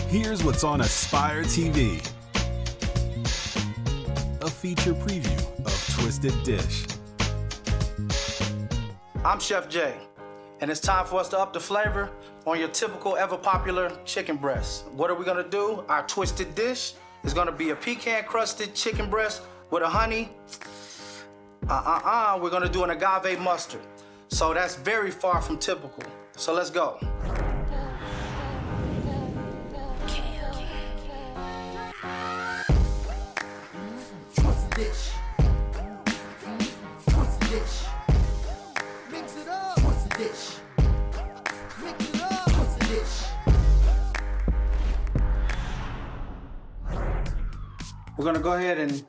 Here's what's on aspireTV. A feature preview of Twisted Dish. I'm Chef Jay, and it's time for us to up the flavor on your typical ever-popular chicken breast. What are we gonna do? Our twisted dish is gonna be a pecan-crusted chicken breast with a honey. We're gonna do an agave mustard. So that's very far from typical. So let's go. Twisted dish. Twisted dish. Mix it up. Twisted dish. Mix it up. Twisted dish. We're gonna go ahead and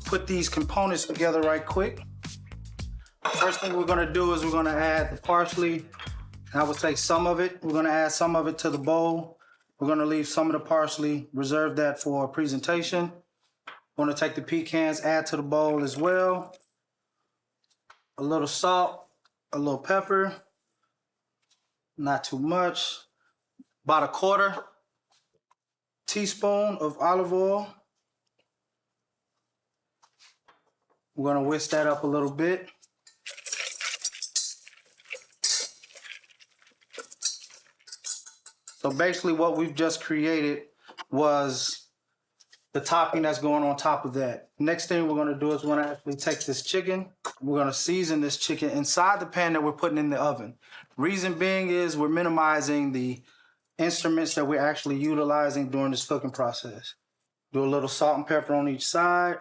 put these components together right quick. First thing we're gonna do is we're gonna add the parsley. And I would say some of it. We're gonna add some of it to the bowl. We're gonna leave some of the parsley, reserve that for presentation. We're gonna take the pecans, add to the bowl as well. A little salt, a little pepper, not too much. About a 1/4 teaspoon of olive oil. We're gonna whisk that up a little bit. So basically what we've just created was the topping that's going on top of that. Next thing we're gonna do is we're gonna actually take this chicken. We're gonna season this chicken inside the pan that we're putting in the oven. Reason being is we're minimizing the instruments that we're actually utilizing during this cooking process. Do a little salt and pepper on each side.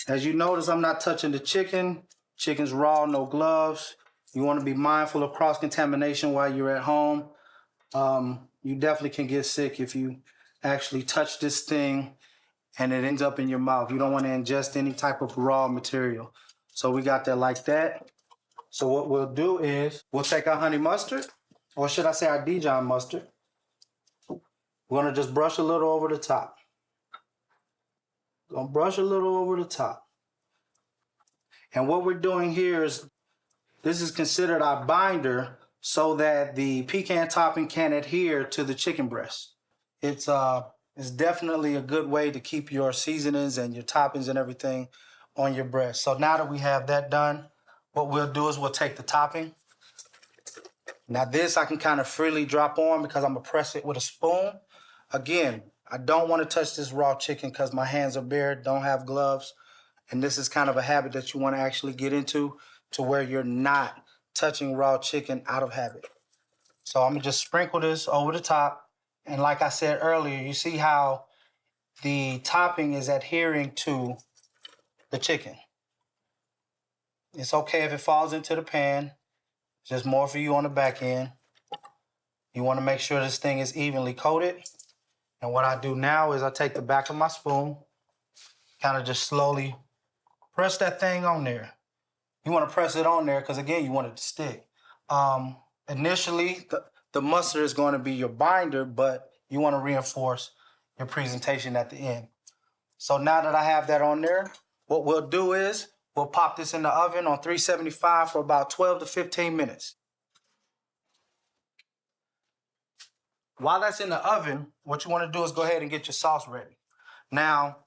As you notice, I'm not touching the chicken. Chicken's raw, no gloves. You want to be mindful of cross-contamination while you're at home. You definitely can get sick if you actually touch this thing and it ends up in your mouth. You don't want to ingest any type of raw material. So we got that like that. So what we'll do is we'll take our honey mustard, or should I say our Dijon mustard. We're going to just brush a little over the top. Gonna brush a little over the top. And what we're doing here is, this is considered our binder so that the pecan topping can adhere to the chicken breast. It's definitely a good way to keep your seasonings and your toppings and everything on your breast. So now that we have that done, what we'll do is we'll take the topping. Now this I can kind of freely drop on because I'm gonna press it with a spoon. Again, I don't want to touch this raw chicken because my hands are bare, don't have gloves. And this is kind of a habit that you want to actually get into to where you're not touching raw chicken out of habit. So I'm going to just sprinkle this over the top. And like I said earlier, you see how the topping is adhering to the chicken. It's okay if it falls into the pan. Just more for you on the back end. You want to make sure this thing is evenly coated. And what I do now is I take the back of my spoon, kind of just slowly press that thing on there. You want to press it on there because, again, you want it to stick. Initially, the mustard is going to be your binder, but you want to reinforce your presentation at the end. So now that I have that on there, what we'll do is we'll pop this in the oven on 375 for about 12 to 15 minutes. While that's in the oven, what you want to do is go ahead and get your sauce ready. Now,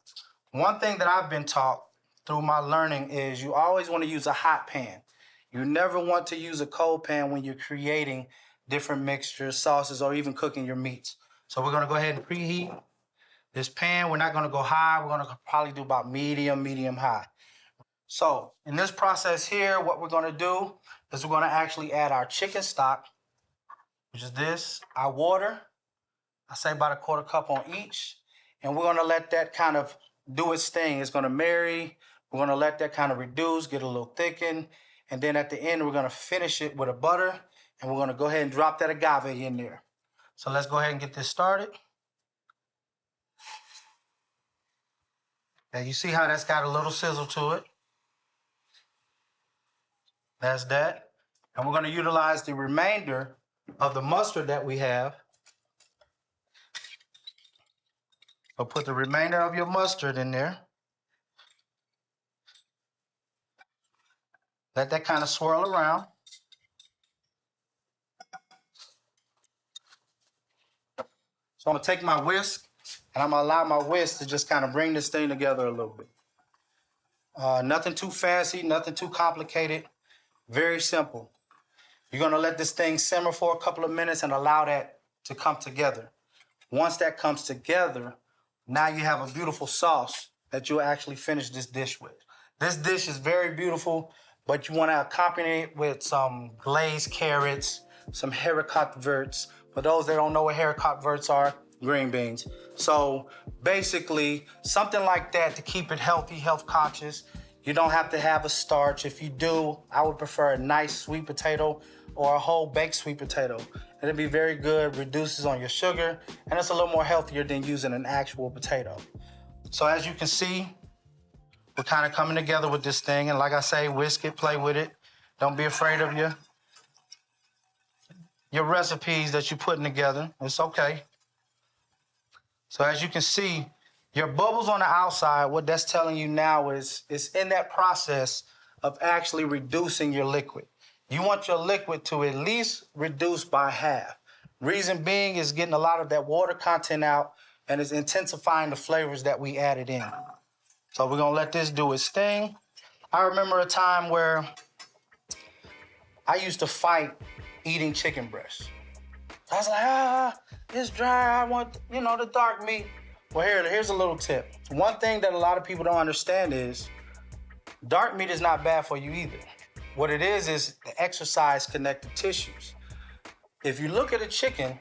one thing that I've been taught through my learning is you always want to use a hot pan. You never want to use a cold pan when you're creating different mixtures, sauces, or even cooking your meats. So we're going to go ahead and preheat this pan. We're not going to go high. We're going to probably do about medium high. So in this process here, what we're going to do is we're going to actually add our chicken stock, which is this, our water. I say about a 1/4 cup on each. And we're going to let that kind of do its thing. It's going to marry. We're going to let that kind of reduce, get a little thickened. And then at the end, we're going to finish it with a butter. And we're going to go ahead and drop that agave in there. So let's go ahead and get this started. Now you see how that's got a little sizzle to it. That's that. And we're going to utilize the remainder of the mustard that we have. So put the remainder of your mustard in there. Let that kind of swirl around. So I'm gonna take my whisk and I'm gonna allow my whisk to just kind of bring this thing together a little bit. Nothing too fancy, nothing too complicated. Very simple. You're gonna let this thing simmer for a couple of minutes and allow that to come together. Once that comes together, now you have a beautiful sauce that you'll actually finish this dish with. This dish is very beautiful, but you wanna accompany it with some glazed carrots, some haricot verts. For those that don't know what haricot verts are, green beans. So basically, something like that to keep it healthy, health conscious. You don't have to have a starch. If you do, I would prefer a nice sweet potato or a whole baked sweet potato. It'll be very good, reduces on your sugar, and it's a little more healthier than using an actual potato. So as you can see, we're kind of coming together with this thing. And like I say, whisk it, play with it. Don't be afraid of your recipes that you're putting together. It's okay. So as you can see, your bubbles on the outside, what that's telling you now is it's in that process of actually reducing your liquid. You want your liquid to at least reduce by half. Reason being is getting a lot of that water content out and is intensifying the flavors that we added in. So we're gonna let this do its thing. I remember a time where I used to fight eating chicken breast. I was like, it's dry, I want, the dark meat. Well, here's a little tip. One thing that a lot of people don't understand is dark meat is not bad for you either. What it is the exercise connective tissues. If you look at a chicken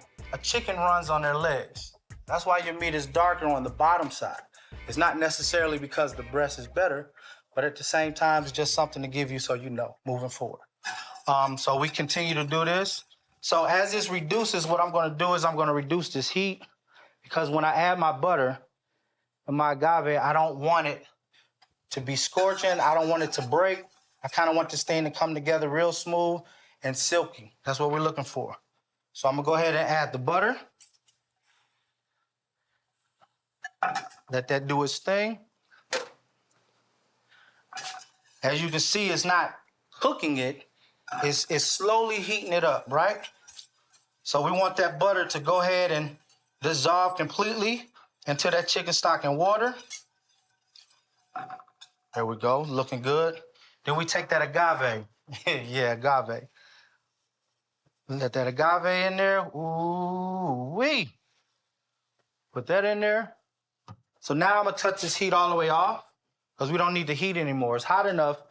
runs on their legs. That's why your meat is darker on the bottom side. It's not necessarily because the breast is better, but at the same time, it's just something to give you so you know moving forward. So we continue to do this. So as this reduces, what I'm gonna do is I'm gonna reduce this heat, because when I add my butter and my agave, I don't want it to be scorching. I don't want it to break. I kind of want this thing to come together real smooth and silky. That's what we're looking for. So I'm gonna go ahead and add the butter. Let that do its thing. As you can see, it's not cooking it. It's slowly heating it up, right? So we want that butter to go ahead and dissolve completely into that chicken stock and water. There we go, looking good. Then we take that agave. Yeah, agave. Let that agave in there. Ooh-wee. Put that in there. So now I'm gonna touch this heat all the way off because we don't need the heat anymore. It's hot enough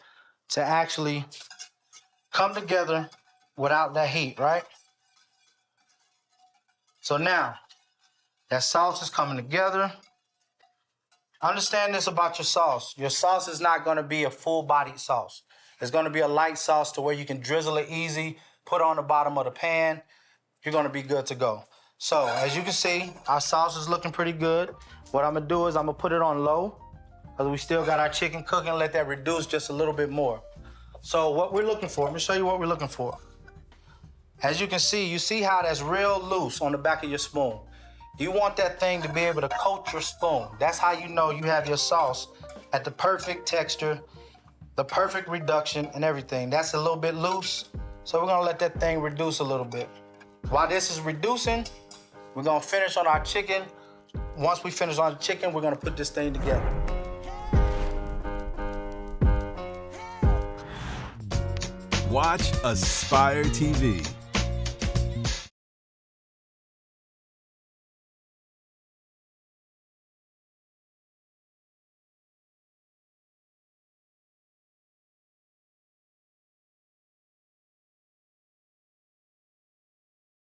to actually come together without that heat, right? So now, that sauce is coming together. Understand this about your sauce. Your sauce is not gonna be a full-bodied sauce. It's gonna be a light sauce to where you can drizzle it easy, put it on the bottom of the pan. You're gonna be good to go. So, as you can see, our sauce is looking pretty good. What I'm gonna do is I'm gonna put it on low, because we still got our chicken cooking, let that reduce just a little bit more. So what we're looking for, let me show you what we're looking for. As you can see, you see how that's real loose on the back of your spoon. You want that thing to be able to coat your spoon. That's how you know you have your sauce at the perfect texture, the perfect reduction and everything. That's a little bit loose, so we're gonna let that thing reduce a little bit. While this is reducing, we're gonna finish on our chicken. Once we finish on the chicken, we're gonna put this thing together. Watch Aspire TV.